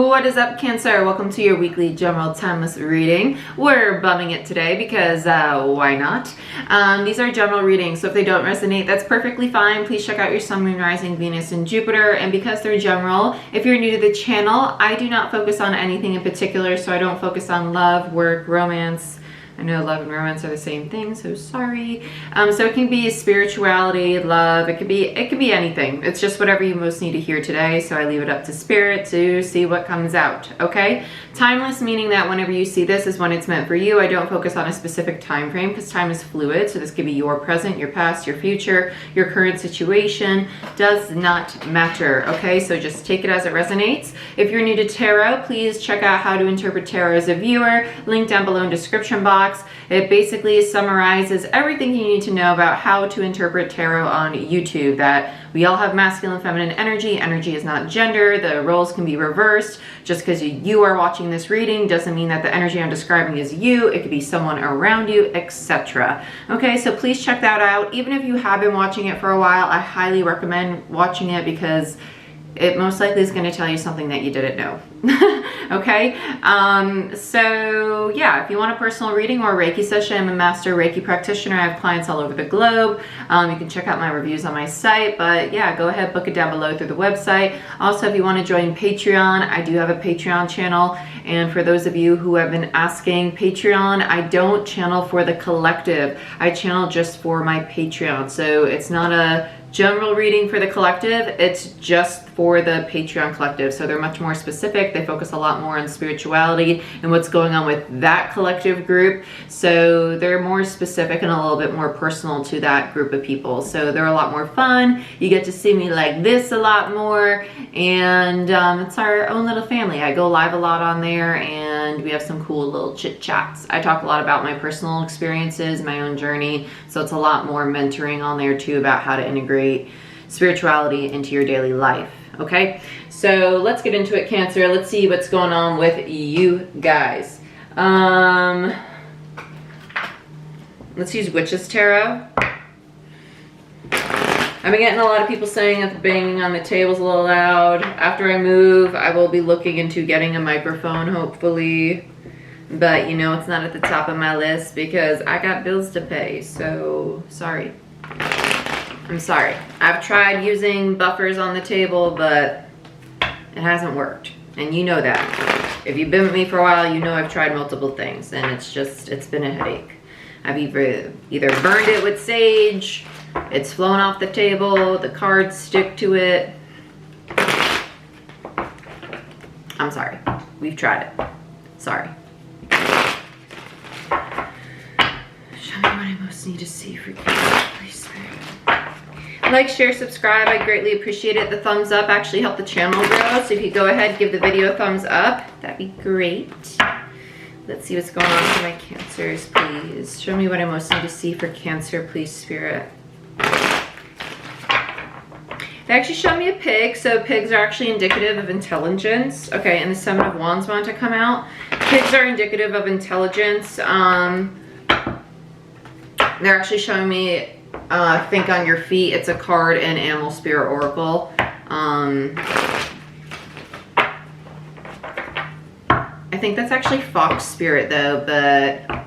What is up, Cancer? Welcome to your weekly general timeless reading. We're bumming it today because why not? These are general readings, so if they don't resonate, that's perfectly fine. Please check out your Sun, Moon, Rising, Venus, and Jupiter. And because they're general, if you're new to the channel, I do not focus on anything in particular, so I don't focus on love, work, romance. I know love and romance are the same thing, so sorry. So it can be spirituality, love, it could be anything. It's just whatever you most need to hear today, so I leave it up to spirit to see what comes out, okay? Timeless meaning that whenever you see this is when it's meant for you. I don't focus on a specific time frame because time is fluid, so this could be your present, your past, your future, your current situation. Does not matter, okay? So just take it as it resonates. If you're new to tarot, please check out How to Interpret Tarot as a Viewer, link down below in description box. It basically summarizes everything you need to know about how to interpret tarot on YouTube, that we all have masculine, feminine energy. Energy is not gender. The roles can be reversed. Just because you are watching this reading doesn't mean that the energy I'm describing is you. It could be someone around you, etc. Okay, so please check that out. Even if you have been watching it for a while, I highly recommend watching it because it most likely is going to tell you something that you didn't know. Okay, so yeah, if you want a personal reading or a Reiki session, I'm a master Reiki practitioner. I have clients all over the globe. You can check out my reviews on my site, but yeah, go ahead, book it down below through the website. Also, if you want to join Patreon, I do have a Patreon channel. And for those of you who have been asking, Patreon, I don't channel for the collective. I channel just for my Patreon. So it's not a general reading for the collective, it's just for the Patreon collective. So they're much more specific. They focus a lot more on spirituality and what's going on with that collective group. So they're more specific and a little bit more personal to that group of people. So they're a lot more fun. You get to see me like this a lot more. And it's our own little family. I go live a lot on there and we have some cool little chit chats. I talk a lot about my personal experiences, my own journey. So it's a lot more mentoring on there too about how to integrate spirituality into your daily life. Okay, so let's get into it, Cancer. Let's see what's going on with you guys. Let's use Witch's Tarot. I've been getting a lot of people saying that the banging on the table is a little loud. After I move, I will be looking into getting a microphone, hopefully. But you know, it's not at the top of my list because I got bills to pay, so sorry. I'm sorry. I've tried using buffers on the table, but it hasn't worked. And you know that. If you've been with me for a while, you know I've tried multiple things and it's been a headache. I've either burned it with sage, it's flown off the table, the cards stick to it. I'm sorry. We've tried it. Sorry. Show me what I most need to see for you, please. Like, share, subscribe. I greatly appreciate it. The thumbs up actually help the channel grow. So if you go ahead, give the video a thumbs up, that'd be great. Let's see what's going on for my Cancers, please. Show me what I most need to see for Cancer, please, Spirit. They actually showed me a pig, so pigs are actually indicative of intelligence. Okay, and the Seven of Wands want to come out. Pigs are indicative of intelligence. They're actually showing me Think on Your Feet. It's a card in Animal Spirit Oracle. I think that's actually Fox Spirit though, but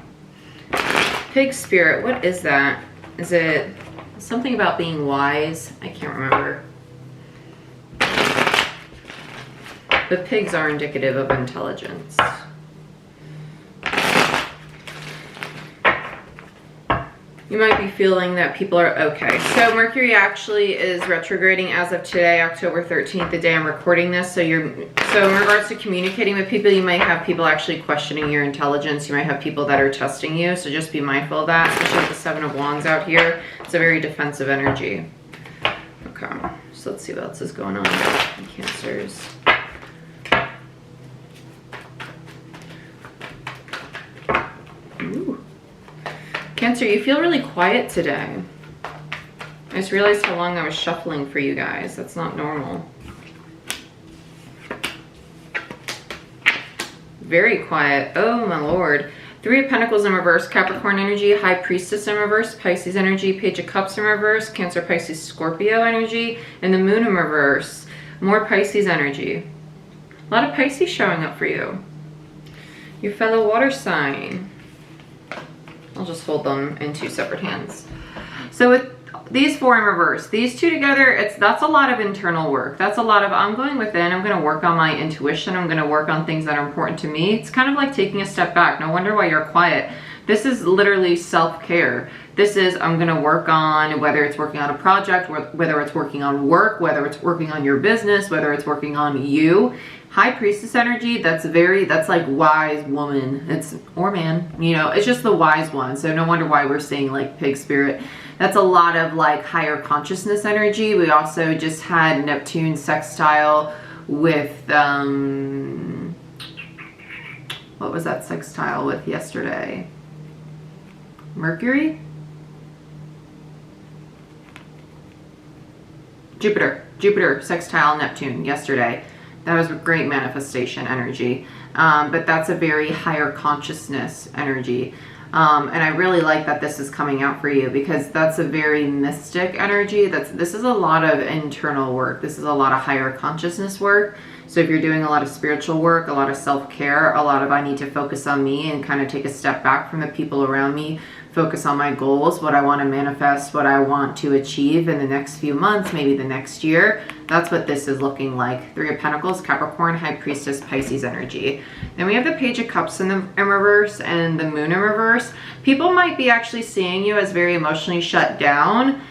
Pig Spirit, what is that? Is it something about being wise? I can't remember. But pigs are indicative of intelligence. You might be feeling that people are okay. So Mercury actually is retrograding as of today, October 13th, the day I'm recording this. So in regards to communicating with people, you might have people actually questioning your intelligence. You might have people that are testing you. So just be mindful of that, especially with the Seven of Wands out here. It's a very defensive energy. Okay, so let's see what else is going on in Cancers. Ooh. Cancer, you feel really quiet today. I just realized how long I was shuffling for you guys. That's not normal. Very quiet. Oh my lord. Three of Pentacles in reverse, Capricorn energy, High Priestess in reverse, Pisces energy, Page of Cups in reverse, Cancer, Pisces, Scorpio energy, and the Moon in reverse. More Pisces energy. A lot of Pisces showing up for you. Your fellow water sign. I'll just hold them in 2 separate hands. So with these 4 in reverse, these 2 together, that's a lot of internal work. That's a lot of, I'm going within, I'm going to work on my intuition, I'm going to work on things that are important to me. It's kind of like taking a step back. No wonder why you're quiet. This is literally self-care. This is, I'm going to work on, whether it's working on a project, whether it's working on work, whether it's working on your business, whether it's working on you. High Priestess energy, that's like wise woman, or man, you know, it's just the wise one. So no wonder why we're seeing like pig spirit. That's a lot of like higher consciousness energy. We also just had Neptune sextile with, what was that sextile with yesterday? Mercury? Jupiter sextile Neptune yesterday. That was a great manifestation energy. But that's a very higher consciousness energy. And I really like that this is coming out for you, because that's a very mystic energy. This is a lot of internal work. This is a lot of higher consciousness work. So if you're doing a lot of spiritual work, a lot of self-care, a lot of I need to focus on me and kind of take a step back from the people around me, focus on my goals, what I want to manifest, what I want to achieve in the next few months, maybe the next year. That's what this is looking like. 3 of Pentacles, Capricorn, High Priestess, Pisces energy. Then we have the Page of Cups in reverse and the Moon in reverse. People might be actually seeing you as very emotionally shut down.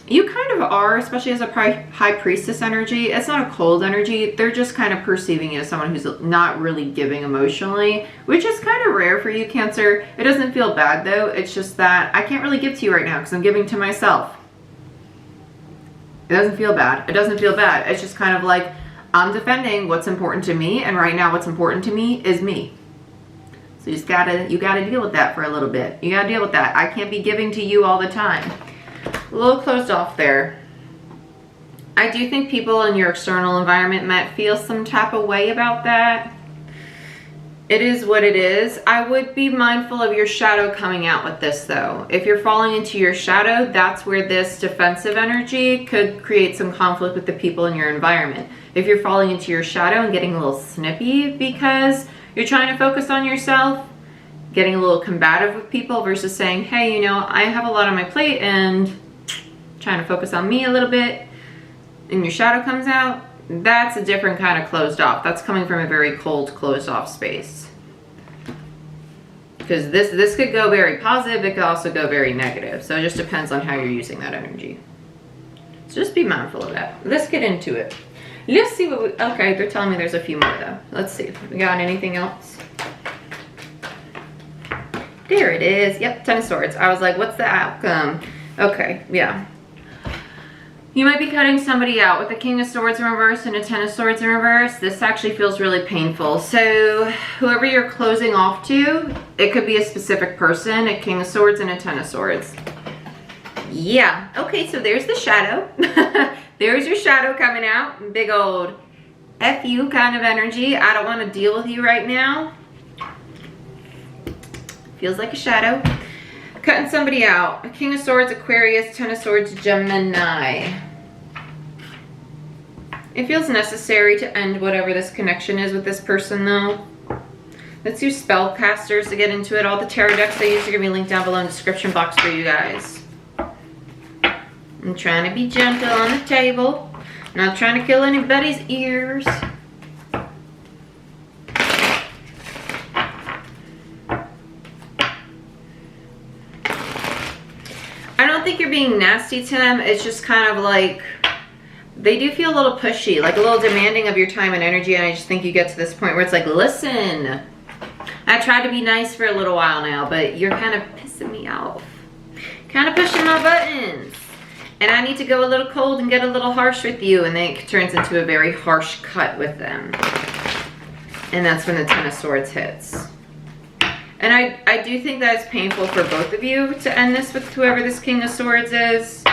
You kind of are, especially as a High Priestess energy. It's not a cold energy. They're just kind of perceiving you as someone who's not really giving emotionally, which is kind of rare for you, Cancer. It doesn't feel bad though. It's just that I can't really give to you right now because I'm giving to myself. It doesn't feel bad. It doesn't feel bad. It's just kind of like I'm defending what's important to me, and right now what's important to me is me. So you gotta deal with that for a little bit. You gotta deal with that. I can't be giving to you all the time. A little closed off there. I do think people in your external environment might feel some type of way about that. It is what it is. I would be mindful of your shadow coming out with this though. If you're falling into your shadow, that's where this defensive energy could create some conflict with the people in your environment. If you're falling into your shadow and getting a little snippy because you're trying to focus on yourself, getting a little combative with people versus saying, hey, you know, I have a lot on my plate and trying to focus on me a little bit, and your shadow comes out, that's a different kind of closed off. That's coming from a very cold, closed off space. Because this could go very positive, it could also go very negative. So it just depends on how you're using that energy. So just be mindful of that. Let's get into it. Let's see what okay, they're telling me there's a few more though. Let's see if we got anything else. There it is. Yep, 10 of Swords. I was like, what's the outcome? Okay, yeah. You might be cutting somebody out with a King of Swords in reverse and a 10 of Swords in reverse. This actually feels really painful. So whoever you're closing off to, it could be a specific person, a King of Swords and a 10 of Swords. Yeah, okay, so there's the shadow. There's your shadow coming out. Big old F you kind of energy. I don't want to deal with you right now. Feels like a shadow. Cutting somebody out. A King of Swords, Aquarius, 10 of Swords, Gemini. It feels necessary to end whatever this connection is with this person though. Let's use spellcasters to get into it. All the tarot decks I use are going to be linked down below in the description box for you guys. I'm trying to be gentle on the table. Not trying to kill anybody's ears. I don't think you're being nasty to them. It's just kind of like they do feel a little pushy, like a little demanding of your time and energy. And I just think you get to this point where it's like, listen, I tried to be nice for a little while now, but you're kind of pissing me off. Kind of pushing my buttons. And I need to go a little cold and get a little harsh with you. And then it turns into a very harsh cut with them. And that's when the 10 of Swords hits. And I do think that it's painful for both of you to end this with whoever this King of Swords is.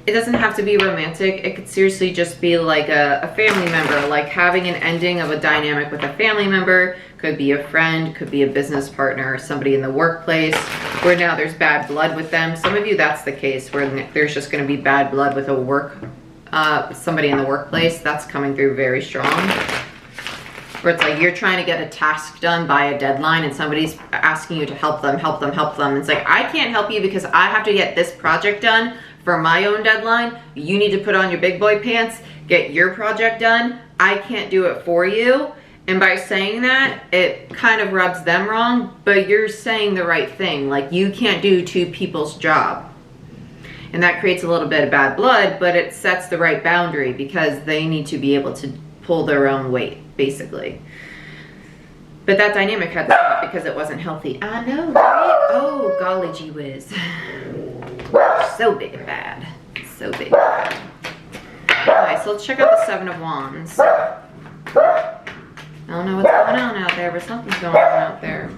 It doesn't have to be romantic. It could seriously just be like a family member, like having an ending of a dynamic with a family member. Could be a friend, could be a business partner, somebody in the workplace where now there's bad blood with them. Some of you, that's the case where there's just going to be bad blood with a work somebody in the workplace, that's coming through very strong. Where it's like you're trying to get a task done by a deadline and somebody's asking you to help them. It's like, I can't help you because I have to get this project done for my own deadline. You need to put on your big boy pants, get your project done. I can't do it for you. And by saying that, it kind of rubs them wrong, but you're saying the right thing. Like, you can't do two people's job. And that creates a little bit of bad blood, but it sets the right boundary because they need to be able to pull their own weight, basically. But that dynamic had to stop because it wasn't healthy. I know, right? Oh, golly gee whiz. So big and bad. So big and bad. Alright, so let's check out the Seven of Wands. I don't know what's going on out there, but something's going on out there.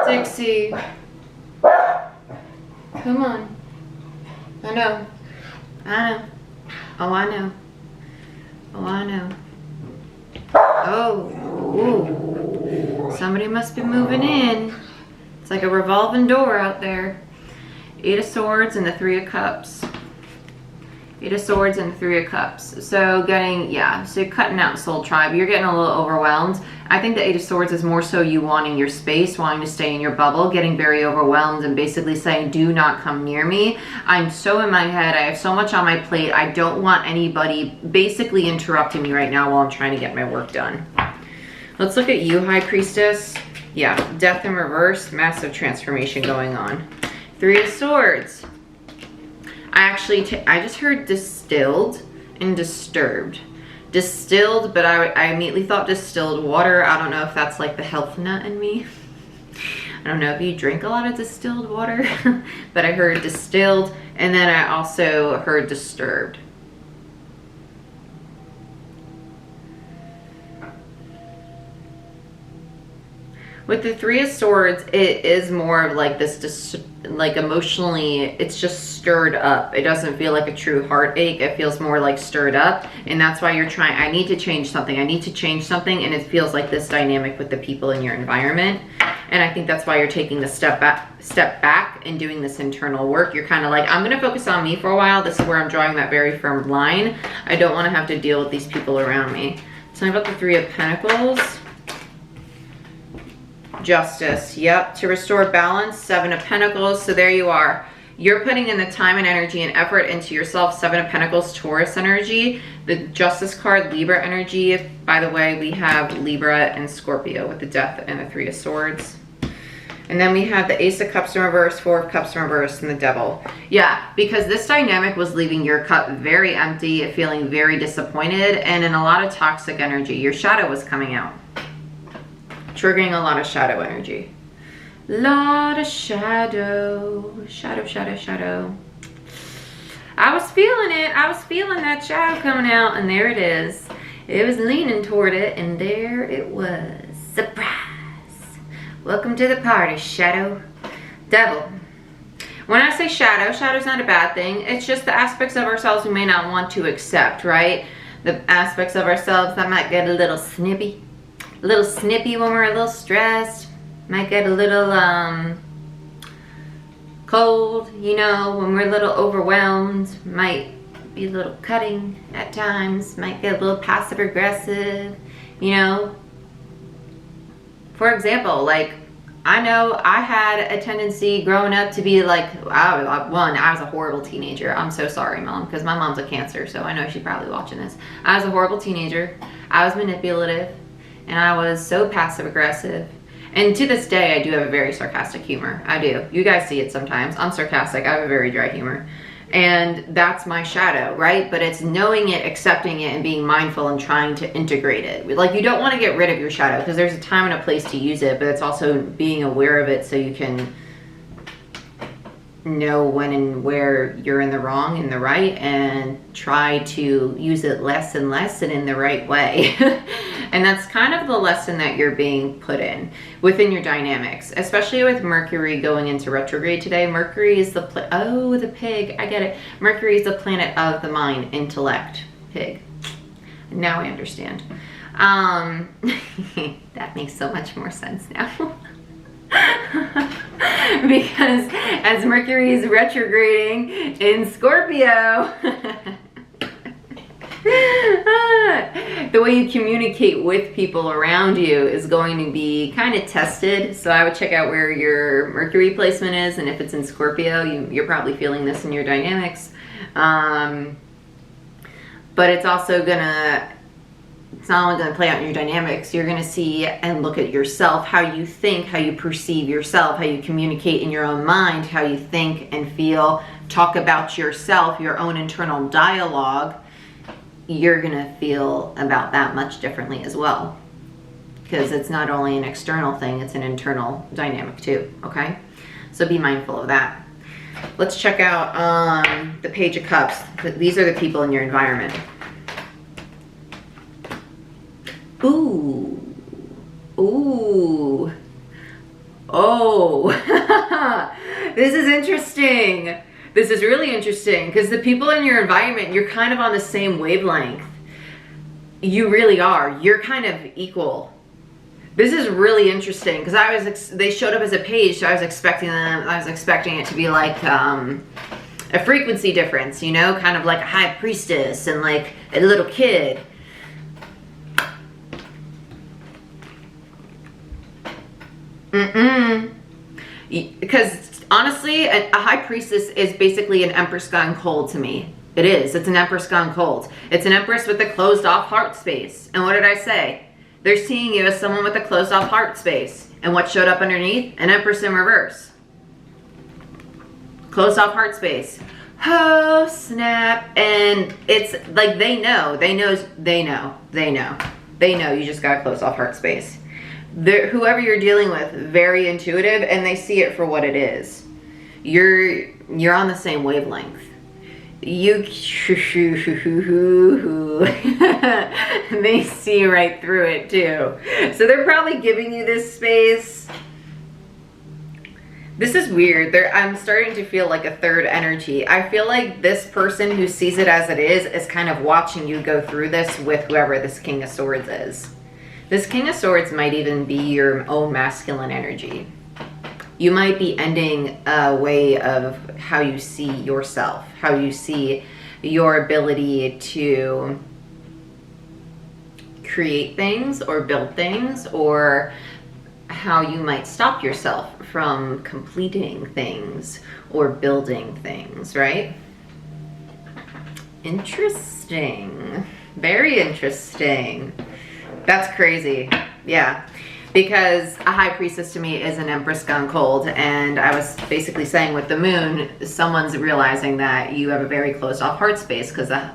Dixie. Come on. I know. Oh, I know. Oh, I know. Oh. Ooh. Somebody must be moving in. It's like a revolving door out there. Eight of Swords and the Three of Cups. Eight of Swords and the Three of Cups. So getting, so you're cutting out Soul Tribe. You're getting a little overwhelmed. I think the Eight of Swords is more so you wanting your space, wanting to stay in your bubble, getting very overwhelmed and basically saying, do not come near me. I'm so in my head. I have so much on my plate. I don't want anybody basically interrupting me right now while I'm trying to get my work done. Let's look at you, High Priestess. Yeah, Death in reverse, massive transformation going on. Three of Swords. I just heard distilled and disturbed. Distilled, but I immediately thought distilled water. I don't know if that's like the health nut in me. I don't know if you drink a lot of distilled water, but I heard distilled, and then I also heard disturbed. With the Three of Swords, it is more of like this, like emotionally, it's just stirred up. It doesn't feel like a true heartache. It feels more like stirred up. And that's why you're trying, I need to change something. I need to change something. And it feels like this dynamic with the people in your environment. And I think that's why you're taking the step back and doing this internal work. You're kind of like, I'm going to focus on me for a while. This is where I'm drawing that very firm line. I don't want to have to deal with these people around me. Tell me about the Three of Pentacles. Justice, yep, to restore balance, Seven of Pentacles. So there you are. You're putting in the time and energy and effort into yourself. Seven of Pentacles, Taurus energy. The Justice card, Libra energy. By the way, we have Libra and Scorpio with the Death and the Three of Swords. And then we have the Ace of Cups in reverse, Four of Cups in reverse, and the Devil. Yeah, because this dynamic was leaving your cup very empty, feeling very disappointed, and in a lot of toxic energy. Your shadow was coming out. Triggering a lot of shadow energy. Lot of shadow. Shadow. I was feeling it. I was feeling that shadow coming out, and there it is. It was leaning toward it, and there it was. Surprise. Welcome to the party, Shadow. Devil. When I say shadow, shadow's not a bad thing. It's just the aspects of ourselves we may not want to accept, right? The aspects of ourselves that might get a little snippy. A little snippy when we're a little stressed. Might get a little cold, you know, when we're a little overwhelmed. Might be a little cutting at times. Might get a little passive aggressive, you know. For example, like, I know I had a tendency growing up to be like, I was a horrible teenager. I'm so sorry, Mom, because my mom's a Cancer, so I know she's probably watching this. I was a horrible teenager. I was manipulative. And I was so passive aggressive. And to this day, I do have a very sarcastic humor. I do. You guys see it sometimes. I'm sarcastic. I have a very dry humor. And that's my shadow, right? But it's knowing it, accepting it, and being mindful and trying to integrate it. Like, you don't want to get rid of your shadow because there's a time and a place to use it, but it's also being aware of it so you can know when and where you're in the wrong and the right, and try to use it less and less and in the right way. And that's kind of the lesson that you're being put in within your dynamics, especially with Mercury going into retrograde today. Mercury is the the pig. I get it. Mercury is the planet of the mind, intellect, pig. Now I understand. That makes so much more sense now. Because as Mercury is retrograding in Scorpio, the way you communicate with people around you is going to be kind of tested. So I would check out where your Mercury placement is, and if it's in Scorpio, you're probably feeling this in your dynamics. But it's also gonna, it's not only gonna play out in your dynamics, you're gonna see and look at yourself, how you think, how you perceive yourself, how you communicate in your own mind, how you think and feel, talk about yourself, your own internal dialogue. You're gonna feel about that much differently as well. Because it's not only an external thing, it's an internal dynamic too, okay? So be mindful of that. Let's check out the Page of Cups. These are the people in your environment. Ooh. Ooh. Oh. This is interesting. This is really interesting because the people in your environment, you're kind of on the same wavelength. You really are. You're kind of equal. This is really interesting because they showed up as a page, so I was expecting it to be like a frequency difference, you know, kind of like a high priestess and like a little kid. Because honestly, a high priestess is basically an empress gone cold to me. It is. It's an empress gone cold. It's an empress with a closed off heart space. And what did I say? They're seeing you as someone with a closed off heart space. And what showed up underneath? An empress in reverse. Closed off heart space. Oh, snap. And it's like they know you just got a closed off heart space. Whoever you're dealing with, very intuitive, and they see it for what it is. You're on the same wavelength. They see right through it too. So they're probably giving you this space. This is weird. I'm starting to feel like a third energy. I feel like this person who sees it as it is kind of watching you go through this with whoever this King of Swords is. This King of Swords might even be your own masculine energy. You might be ending a way of how you see yourself, how you see your ability to create things or build things, or how you might stop yourself from completing things or building things, right? Interesting. Very interesting. That's crazy. Yeah. Because a high priestess to me is an empress gone cold. And I was basically saying with the moon, someone's realizing that you have a very closed off heart space, because the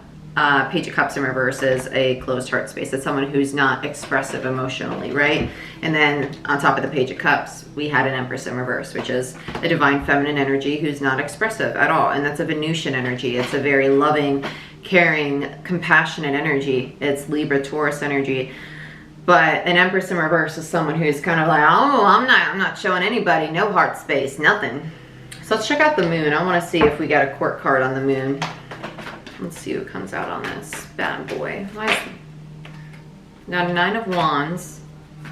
Page of Cups in reverse is a closed heart space. It's someone who's not expressive emotionally, right? And then on top of the Page of Cups, we had an Empress in reverse, which is a divine feminine energy who's not expressive at all. And that's a Venusian energy. It's a very loving, caring, compassionate energy. It's Libra, Taurus energy. But an Empress in reverse is someone who's kind of like, oh, I'm not showing anybody, no heart space, nothing. So let's check out the moon. I want to see if we got a court card on the moon. Let's see who comes out on this bad boy. Got a 9 of Wands,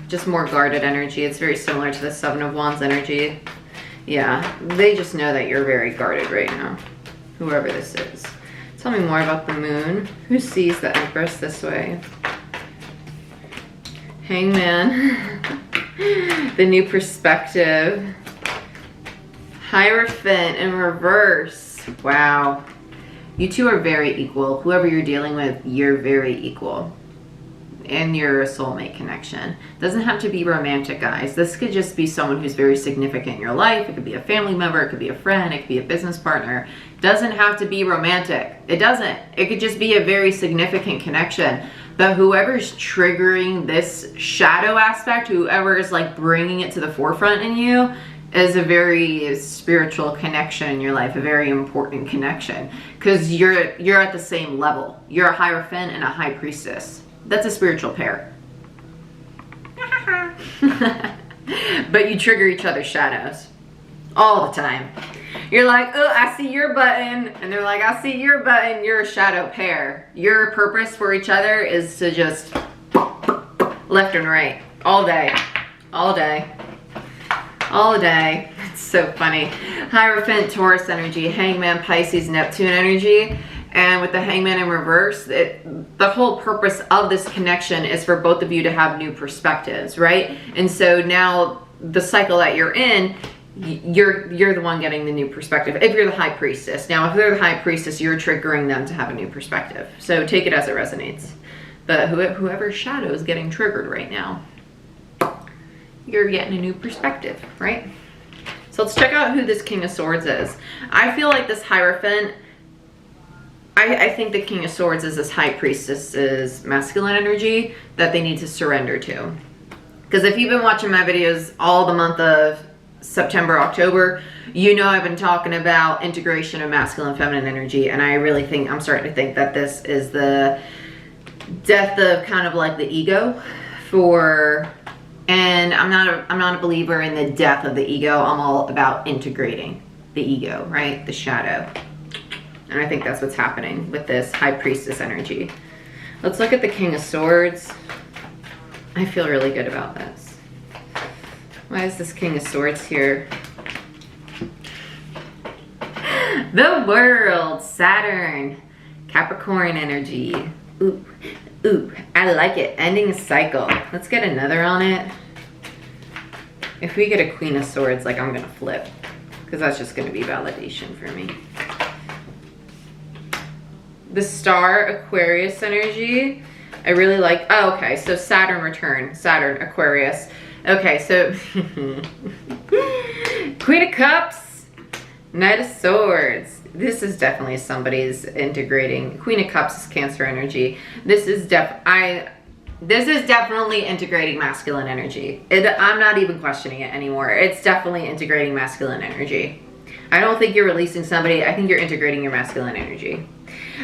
just more guarded energy. It's very similar to the 7 of Wands energy. Yeah, they just know that you're very guarded right now, whoever this is. Tell me more about the moon. Who sees the Empress this way? Hangman. The new perspective. Hierophant in reverse. Wow. You two are very equal. Whoever you're dealing with, you're very equal. And you're a soulmate connection. Doesn't have to be romantic, guys. This could just be someone who's very significant in your life. It could be a family member. It could be a friend. It could be a business partner. Doesn't have to be romantic. It doesn't. It could just be a very significant connection. But whoever's triggering this shadow aspect, whoever is like bringing it to the forefront in you, is a very spiritual connection in your life, a very important connection, because you're at the same level. You're a Hierophant and a High Priestess. That's a spiritual pair. But you trigger each other's shadows all the time. You're like, oh, I see your button, and they're like, I see your button. You're a shadow pair. Your purpose for each other is to just left and right all day, all day. all day. It's so funny. Hierophant, Taurus energy, Hangman, Pisces, Neptune energy. And with the Hangman in reverse, the whole purpose of this connection is for both of you to have new perspectives, right? And so now the cycle that you're in, you're the one getting the new perspective. If you're the High Priestess. Now, if they're the High Priestess, you're triggering them to have a new perspective. So take it as it resonates. But whoever's shadow is getting triggered right now, you're getting a new perspective, right? So let's check out who this King of Swords is. I feel like this Hierophant, I think the King of Swords is this High Priestess's masculine energy that they need to surrender to. Because if you've been watching my videos all the month of September, October, you know I've been talking about integration of masculine and feminine energy, and I really think, I'm starting to think that this is the death of kind of like the ego and I'm not a believer in the death of the ego. I'm all about integrating the ego, right? The shadow. And I think that's what's happening with this High Priestess energy. Let's look at the King of Swords. I feel really good about this. Why is this King of Swords here? The World, Saturn, Capricorn energy. Ooh, ooh, I like it. Ending a cycle. Let's get another on it. If we get a Queen of Swords, like, I'm gonna flip, because that's just gonna be validation for me. The Star, Aquarius energy. I really like, oh, okay, so Saturn return, Saturn, Aquarius. Okay, so Queen of Cups, Knight of Swords. This is definitely somebody's integrating. Queen of Cups is Cancer energy. This is definitely integrating masculine energy. I'm not even questioning it anymore. It's definitely integrating masculine energy. I don't think you're releasing somebody. I think you're integrating your masculine energy.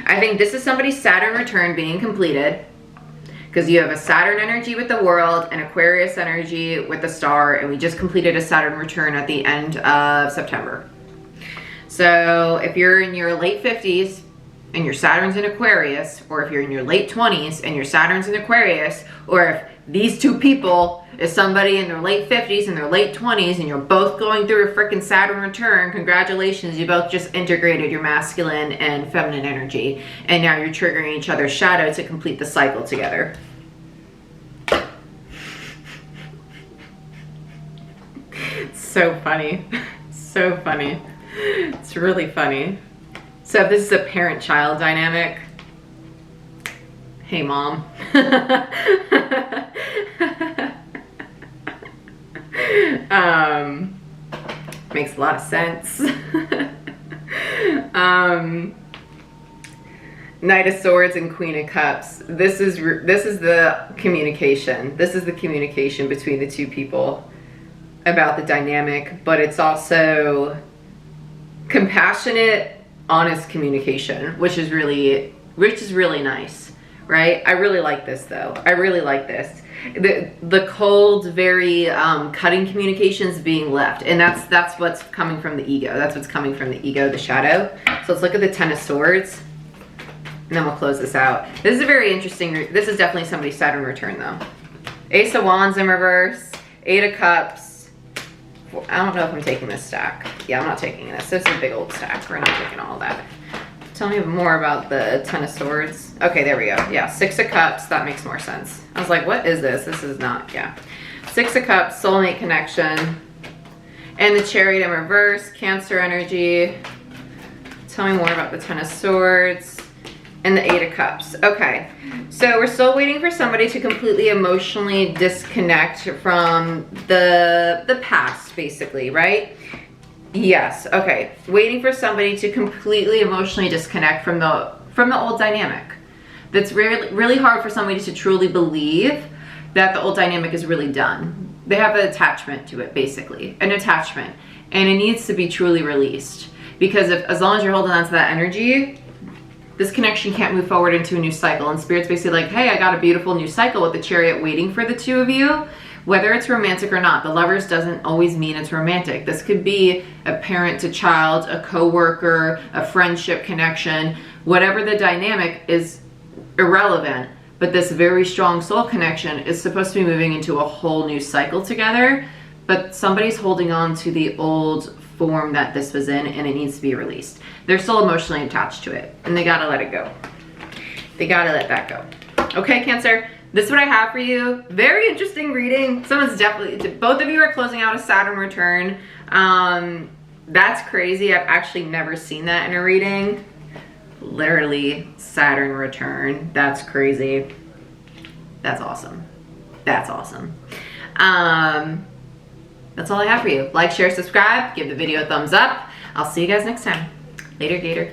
I think this is somebody's Saturn return being completed, because you have a Saturn energy with the World and Aquarius energy with the Star, and we just completed a Saturn return at the end of September. So if you're in your late 50s and your Saturn's in Aquarius, or if you're in your late 20s and your Saturn's in Aquarius, or if these two people is somebody in their late 50s and their late 20s and you're both going through a freaking Saturn return, congratulations, you both just integrated your masculine and feminine energy, and now you're triggering each other's shadow to complete the cycle together. It's so funny. So funny. It's really funny. So if this is a parent-child dynamic, hey mom. Makes a lot of sense. Knight of Swords and Queen of Cups. This is the communication. This is the communication between the two people about the dynamic, but it's also compassionate, honest communication, which is really nice, right? I really like this though. I really like this. The cold, very cutting communications being left, and that's what's coming from the ego. That's what's coming from the ego, the shadow. So let's look at the Ten of Swords, and then we'll close this out. This is a very interesting. This is definitely somebody's Saturn return though. Ace of Wands in reverse, Eight of Cups. I don't know if I'm taking this stack. Yeah, I'm not taking this. This is a big old stack. We're not taking all that. Tell me more about the Ten of Swords. Okay, there we go. Yeah, Six of Cups. That makes more sense. I was like, what is this? This is not, yeah. Six of Cups, soulmate connection. And the Chariot in reverse, Cancer energy. Tell me more about the Ten of Swords. And the Eight of Cups. Okay, so we're still waiting for somebody to completely emotionally disconnect from the past, basically, right? Yes, okay. Waiting for somebody to completely emotionally disconnect from the old dynamic. That's really hard for somebody to truly believe that the old dynamic is really done. They have an attachment to it, basically, an attachment, and it needs to be truly released, because as long as you're holding on to that energy, this connection can't move forward into a new cycle. And Spirit's basically like, hey, I got a beautiful new cycle with the Chariot waiting for the two of you. Whether it's romantic or not, the Lovers doesn't always mean it's romantic. This could be a parent to child, a co-worker, a friendship connection. Whatever the dynamic is irrelevant, but this very strong soul connection is supposed to be moving into a whole new cycle together. but somebody's holding on to the old form that this was in, and it needs to be released. They're still emotionally attached to it, and they gotta let it go. They gotta let that go. Okay, Cancer, this is what I have for you. Very interesting reading. Someone's definitely, both of you are closing out a Saturn return. That's crazy. I've actually never seen that in a reading. Literally Saturn return. That's crazy. That's awesome. That's awesome. That's all I have for you. Like, share, subscribe, give the video a thumbs up. I'll see you guys next time. Later, Gator.